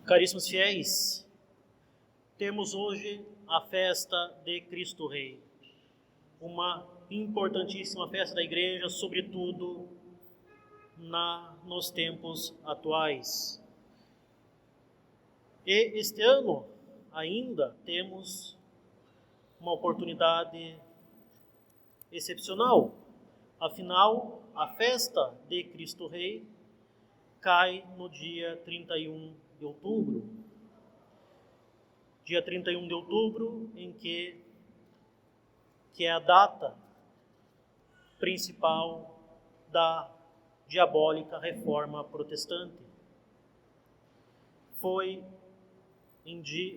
Caríssimos fiéis, temos hoje a festa de Cristo Rei, uma importantíssima festa da Igreja, sobretudo nos tempos atuais. E este ano ainda temos uma oportunidade excepcional. Afinal, a festa de Cristo Rei cai no dia 31 de outubro. Dia 31 de outubro, em que é a data principal da diabólica reforma protestante. Foi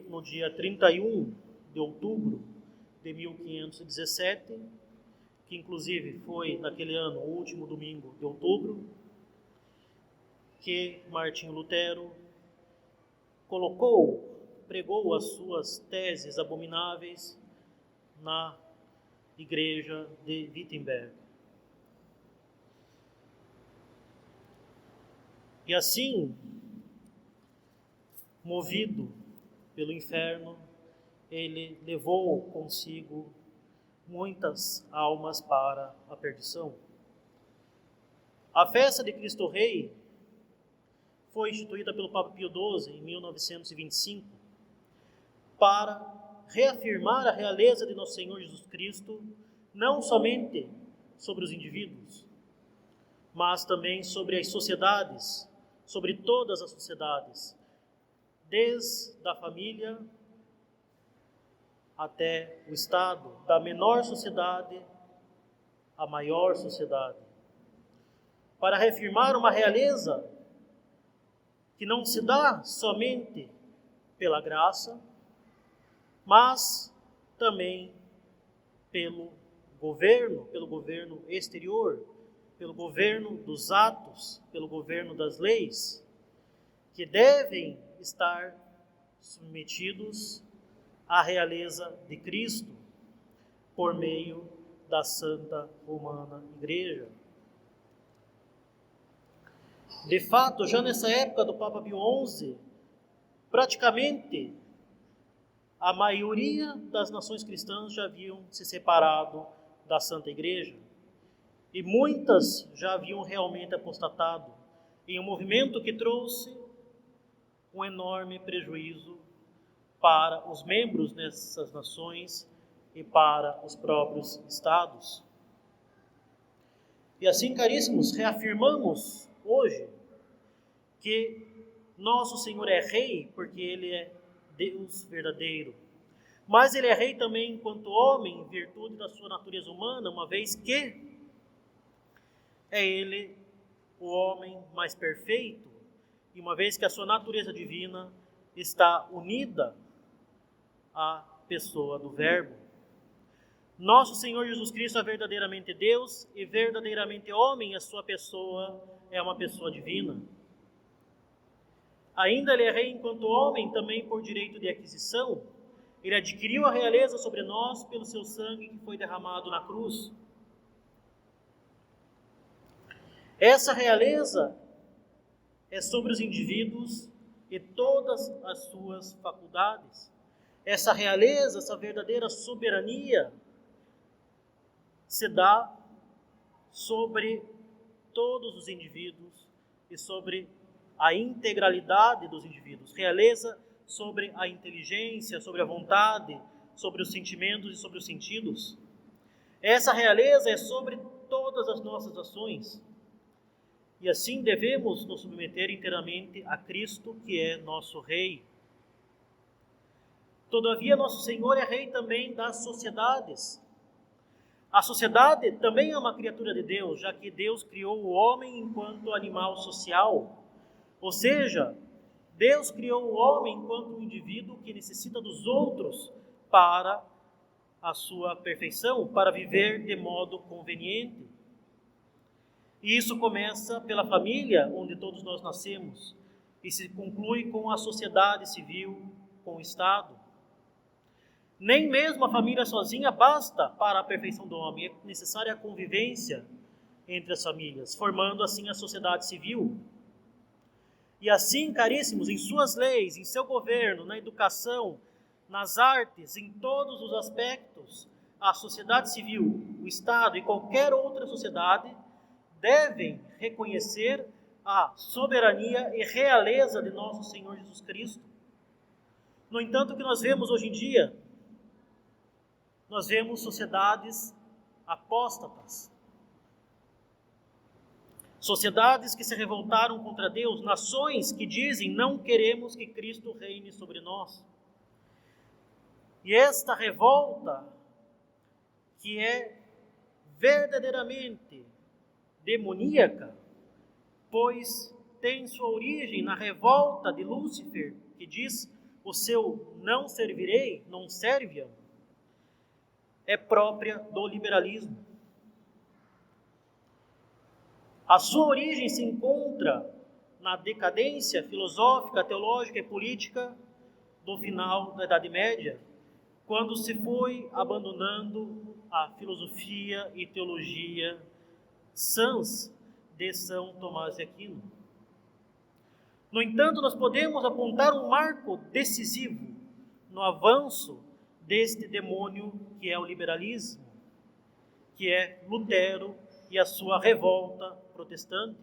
no dia 31 de outubro de 1517, que inclusive foi naquele ano o último domingo de outubro, que Martinho Lutero pregou as suas teses abomináveis na igreja de Wittenberg. E assim, movido pelo inferno, ele levou consigo muitas almas para a perdição. A festa de Cristo Rei foi instituída pelo Papa Pio XII em 1925 para reafirmar a realeza de Nosso Senhor Jesus Cristo, não somente sobre os indivíduos, mas também sobre as sociedades, sobre todas as sociedades, desde a família até o Estado, da menor sociedade à maior sociedade, para reafirmar uma realeza que não se dá somente pela graça, mas também pelo governo exterior, pelo governo dos atos, pelo governo das leis, que devem estar submetidos à realeza de Cristo por meio da Santa Romana Igreja. De fato, já nessa época do Papa Pio XI, praticamente a maioria das nações cristãs já haviam se separado da Santa Igreja e muitas já haviam realmente apostatado em um movimento que trouxe um enorme prejuízo para os membros dessas nações e para os próprios estados. E assim, caríssimos, reafirmamos hoje que nosso Senhor é Rei porque Ele é Deus verdadeiro. Mas Ele é Rei também enquanto homem, em virtude da sua natureza humana, uma vez que é Ele o homem mais perfeito, e uma vez que a sua natureza divina está unida à pessoa do Verbo. Nosso Senhor Jesus Cristo é verdadeiramente Deus e verdadeiramente homem, a sua pessoa é uma pessoa divina. Ainda Ele é Rei enquanto homem, também por direito de aquisição. Ele adquiriu a realeza sobre nós pelo seu sangue que foi derramado na cruz. Essa realeza é sobre os indivíduos e todas as suas faculdades. Essa realeza, essa verdadeira soberania, se dá sobre todos os indivíduos e sobre a integralidade dos indivíduos. Realeza sobre a inteligência, sobre a vontade, sobre os sentimentos e sobre os sentidos. Essa realeza é sobre todas as nossas ações. E assim devemos nos submeter inteiramente a Cristo, que é nosso Rei. Todavia, nosso Senhor é Rei também das sociedades. A sociedade também é uma criatura de Deus, já que Deus criou o homem enquanto animal social. Ou seja, Deus criou o homem enquanto um indivíduo que necessita dos outros para a sua perfeição, para viver de modo conveniente. E isso começa pela família, onde todos nós nascemos, e se conclui com a sociedade civil, com o Estado. Nem mesmo a família sozinha basta para a perfeição do homem, é necessária a convivência entre as famílias, formando assim a sociedade civil. E assim, caríssimos, em suas leis, em seu governo, na educação, nas artes, em todos os aspectos, a sociedade civil, o Estado e qualquer outra sociedade devem reconhecer a soberania e realeza de nosso Senhor Jesus Cristo. No entanto, o que nós vemos hoje em dia, nós vemos sociedades apóstatas, sociedades que se revoltaram contra Deus, nações que dizem não queremos que Cristo reine sobre nós. E esta revolta, que é verdadeiramente demoníaca, pois tem sua origem na revolta de Lúcifer, que diz: o seu não servirei, non serviam, é própria do liberalismo. A sua origem se encontra na decadência filosófica, teológica e política do final da Idade Média, quando se foi abandonando a filosofia e teologia sãs de São Tomás de Aquino. No entanto, nós podemos apontar um marco decisivo no avanço deste demônio que é o liberalismo, que é Lutero e a sua revolta protestante.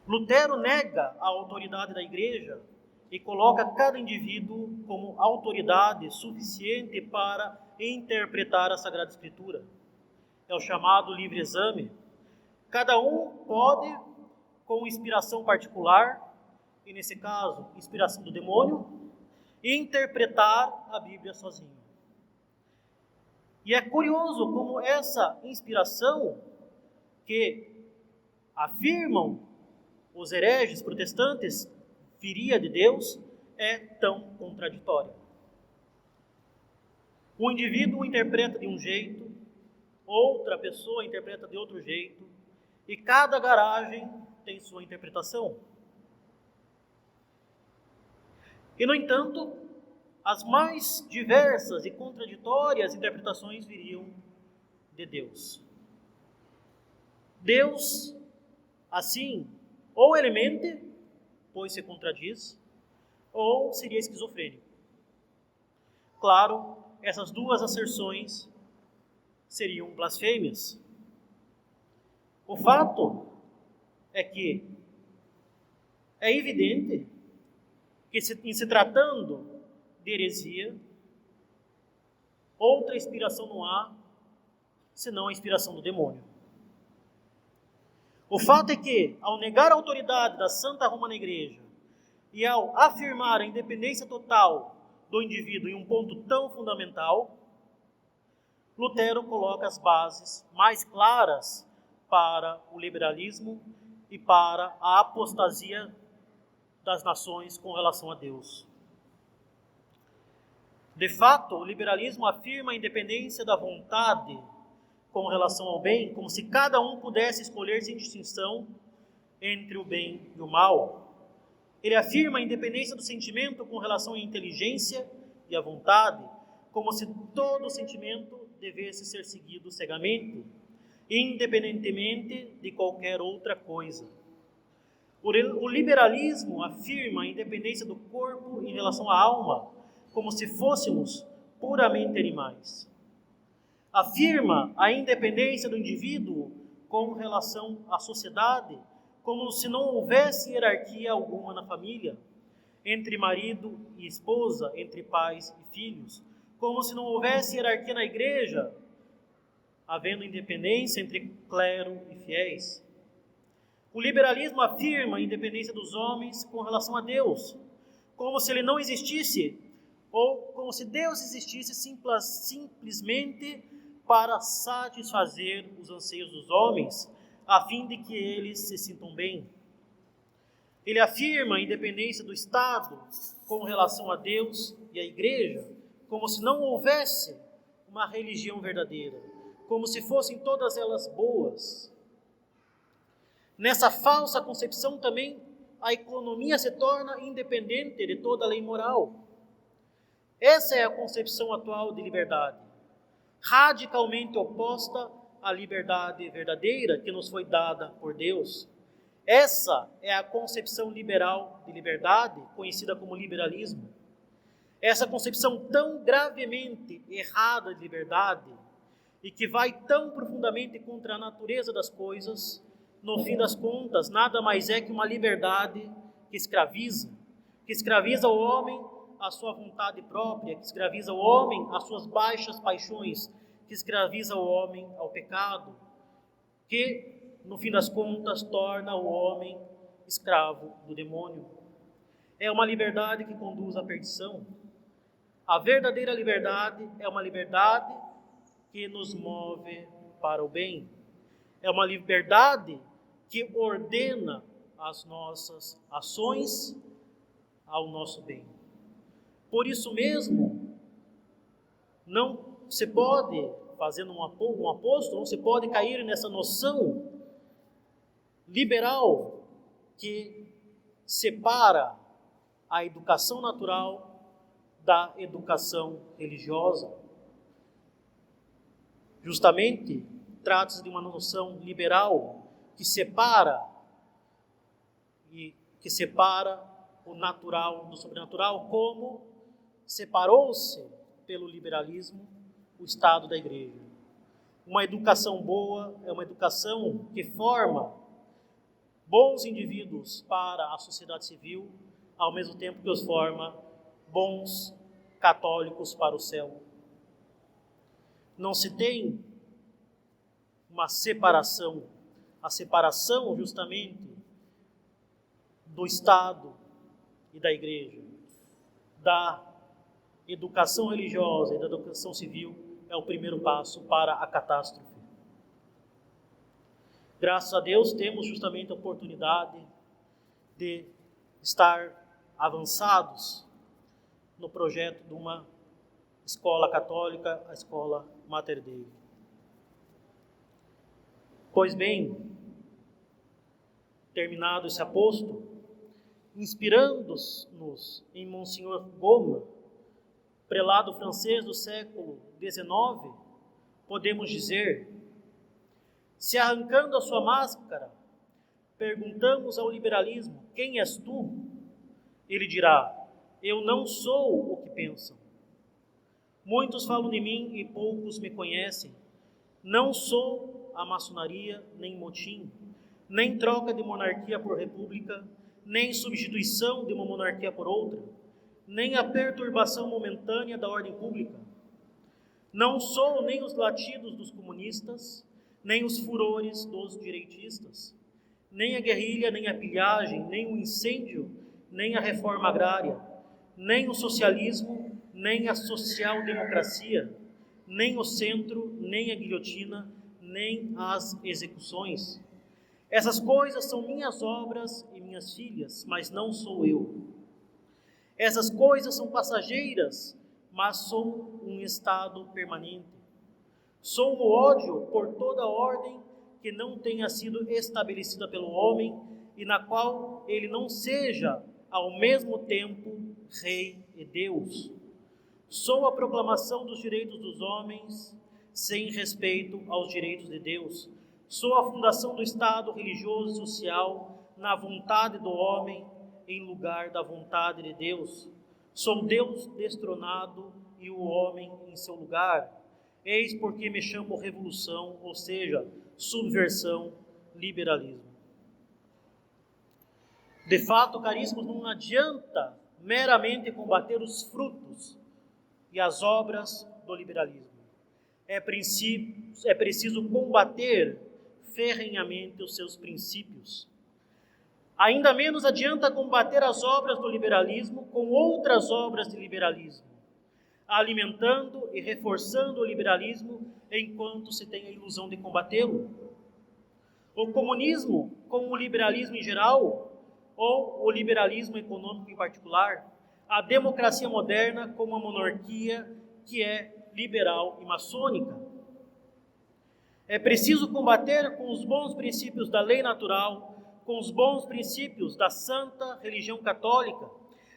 Lutero nega a autoridade da Igreja e coloca cada indivíduo como autoridade suficiente para interpretar a Sagrada Escritura. É o chamado livre exame. Cada um pode, com inspiração particular, e nesse caso, inspiração do demônio, interpretar a Bíblia sozinho. E é curioso como essa inspiração que afirmam os hereges protestantes viria de Deus é tão contraditória. O indivíduo interpreta de um jeito, outra pessoa interpreta de outro jeito, e cada garagem tem sua interpretação. E, no entanto, as mais diversas e contraditórias interpretações viriam de Deus. Deus, assim, ou ele mente, pois se contradiz, ou seria esquizofrênico. Claro, essas duas asserções seriam blasfêmias. O fato é que é evidente que, em se tratando de heresia, outra inspiração não há, senão a inspiração do demônio. O fato é que, ao negar a autoridade da Santa Romana Igreja e ao afirmar a independência total do indivíduo em um ponto tão fundamental, Lutero coloca as bases mais claras para o liberalismo e para a apostasia das nações com relação a Deus. De fato, o liberalismo afirma a independência da vontade com relação ao bem, como se cada um pudesse escolher sem distinção entre o bem e o mal. Ele afirma a independência do sentimento com relação à inteligência e à vontade, como se todo sentimento devesse ser seguido cegamente, independentemente de qualquer outra coisa. O liberalismo afirma a independência do corpo em relação à alma, como se fôssemos puramente animais. Afirma a independência do indivíduo com relação à sociedade, como se não houvesse hierarquia alguma na família, entre marido e esposa, entre pais e filhos, como se não houvesse hierarquia na igreja, havendo independência entre clero e fiéis. O liberalismo afirma a independência dos homens com relação a Deus, como se ele não existisse, ou como se Deus existisse simplesmente para satisfazer os anseios dos homens, a fim de que eles se sintam bem. Ele afirma a independência do Estado com relação a Deus e à Igreja, como se não houvesse uma religião verdadeira, como se fossem todas elas boas. Nessa falsa concepção também, a economia se torna independente de toda a lei moral. Essa é a concepção atual de liberdade, radicalmente oposta à liberdade verdadeira que nos foi dada por Deus. Essa é a concepção liberal de liberdade, conhecida como liberalismo. Essa concepção tão gravemente errada de liberdade e que vai tão profundamente contra a natureza das coisas, no fim das contas, nada mais é que uma liberdade que escraviza o homem à sua vontade própria, que escraviza o homem às suas baixas paixões, que escraviza o homem ao pecado, que, no fim das contas, torna o homem escravo do demônio. É uma liberdade que conduz à perdição. A verdadeira liberdade é uma liberdade que nos move para o bem. É uma liberdade que ordena as nossas ações ao nosso bem. Por isso mesmo, não se pode, fazendo um aposto, não se pode cair nessa noção liberal que separa a educação natural da educação religiosa. Justamente, trata-se de uma noção liberal que separa o natural do sobrenatural, como separou-se pelo liberalismo o Estado da Igreja. Uma educação boa é uma educação que forma bons indivíduos para a sociedade civil, ao mesmo tempo que os forma bons católicos para o céu. Não se tem uma separação, a separação justamente do Estado e da Igreja, da educação religiosa e da educação civil, é o primeiro passo para a catástrofe. Graças a Deus temos justamente a oportunidade de estar avançados no projeto de uma escola católica, a escola Mater Dei. Pois bem, terminado esse aposto, inspirando-nos em Monsenhor Goma, prelado francês do século XIX, podemos dizer: se arrancando a sua máscara, perguntamos ao liberalismo: quem és tu? Ele dirá: eu não sou o que pensam. Muitos falam de mim e poucos me conhecem. Não sou a maçonaria, nem motim, nem troca de monarquia por república, nem substituição de uma monarquia por outra, nem a perturbação momentânea da ordem pública. Não sou nem os latidos dos comunistas, nem os furores dos direitistas, nem a guerrilha, nem a pilhagem, nem o incêndio, nem a reforma agrária, nem o socialismo, nem a social-democracia, nem o centro, nem a guilhotina, nem as execuções. Essas coisas são minhas obras e minhas filhas, mas não sou eu. Essas coisas são passageiras, mas sou um estado permanente. Sou o ódio por toda ordem que não tenha sido estabelecida pelo homem e na qual ele não seja, ao mesmo tempo, Rei e Deus. Sou a proclamação dos direitos dos homens sem respeito aos direitos de Deus. Sou a fundação do Estado religioso e social na vontade do homem em lugar da vontade de Deus. Sou Deus destronado e o homem em seu lugar. Eis porque me chamo revolução, ou seja, subversão, liberalismo. De fato, caríssimos, não adianta meramente combater os frutos e as obras do liberalismo. É preciso combater ferrenhamente os seus princípios. Ainda menos adianta combater as obras do liberalismo com outras obras de liberalismo, alimentando e reforçando o liberalismo enquanto se tem a ilusão de combatê-lo. O comunismo com o liberalismo em geral, ou o liberalismo econômico em particular, a democracia moderna com uma monarquia que é liberal e maçônica. É preciso combater com os bons princípios da lei natural, com os bons princípios da santa religião católica.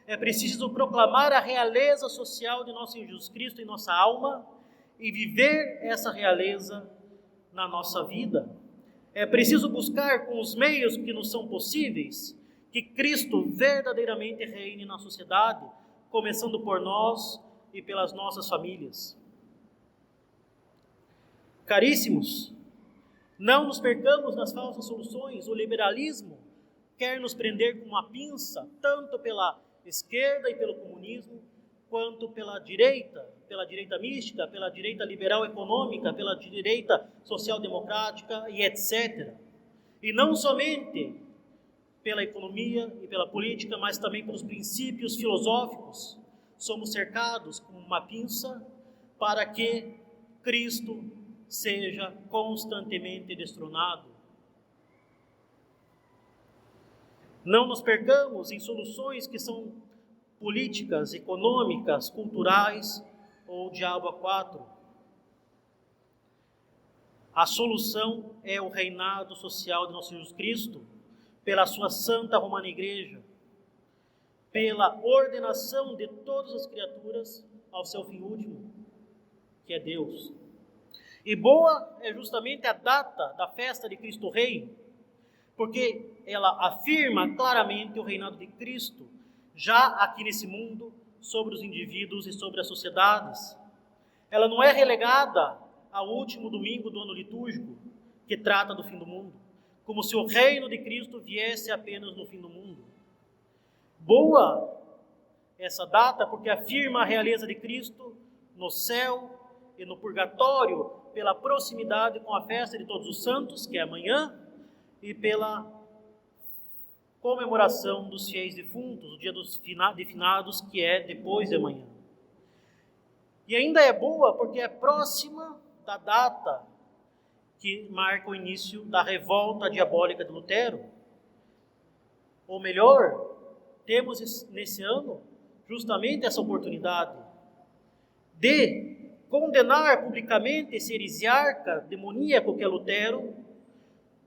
É preciso proclamar a realeza social de nosso Senhor Jesus Cristo em nossa alma e viver essa realeza na nossa vida. É preciso buscar com os meios que nos são possíveis que Cristo verdadeiramente reine na sociedade, começando por nós e pelas nossas famílias. Caríssimos, não nos percamos nas falsas soluções. O liberalismo quer nos prender com uma pinça, tanto pela esquerda e pelo comunismo, quanto pela direita mística, pela direita liberal econômica, pela direita social-democrática e etc. E não somente pela economia e pela política, mas também pelos princípios filosóficos. Somos cercados com uma pinça para que Cristo seja constantemente destronado. Não nos percamos em soluções que são políticas, econômicas, culturais ou diabo a quatro. A solução é o reinado social de nosso Jesus Cristo, pela sua Santa Romana Igreja, pela ordenação de todas as criaturas ao seu fim último, que é Deus. E boa é justamente a data da festa de Cristo Rei, porque ela afirma claramente o reinado de Cristo, já aqui nesse mundo, sobre os indivíduos e sobre as sociedades. Ela não é relegada ao último domingo do ano litúrgico, que trata do fim do mundo, como se o reino de Cristo viesse apenas no fim do mundo. Boa essa data, porque afirma a realeza de Cristo no céu e no purgatório, pela proximidade com a festa de Todos os Santos, que é amanhã, e pela comemoração dos fiéis defuntos, o dia dos finados, que é depois de amanhã. E ainda é boa porque é próxima da data que marca o início da revolta diabólica de Lutero. Ou melhor, temos nesse ano justamente essa oportunidade de condenar publicamente esse heresiarca demoníaco que é Lutero,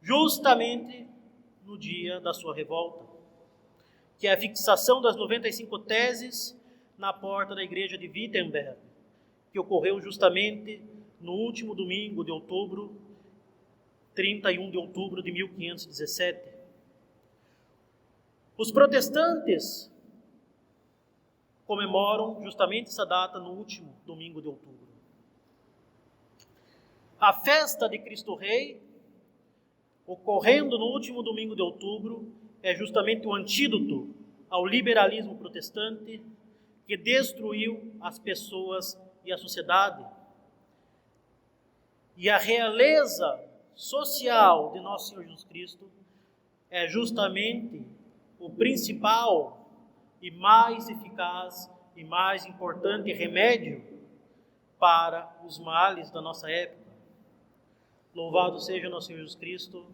justamente no dia da sua revolta, que é a fixação das 95 teses na porta da igreja de Wittenberg, que ocorreu justamente no último domingo de outubro, 31 de outubro de 1517. Os protestantes comemoram justamente essa data no último domingo de outubro. A festa de Cristo Rei, ocorrendo no último domingo de outubro, é justamente o antídoto ao liberalismo protestante que destruiu as pessoas e a sociedade. E a realeza social de nosso Senhor Jesus Cristo é justamente o principal e mais eficaz e mais importante remédio para os males da nossa época. Louvado seja nosso Senhor Jesus Cristo.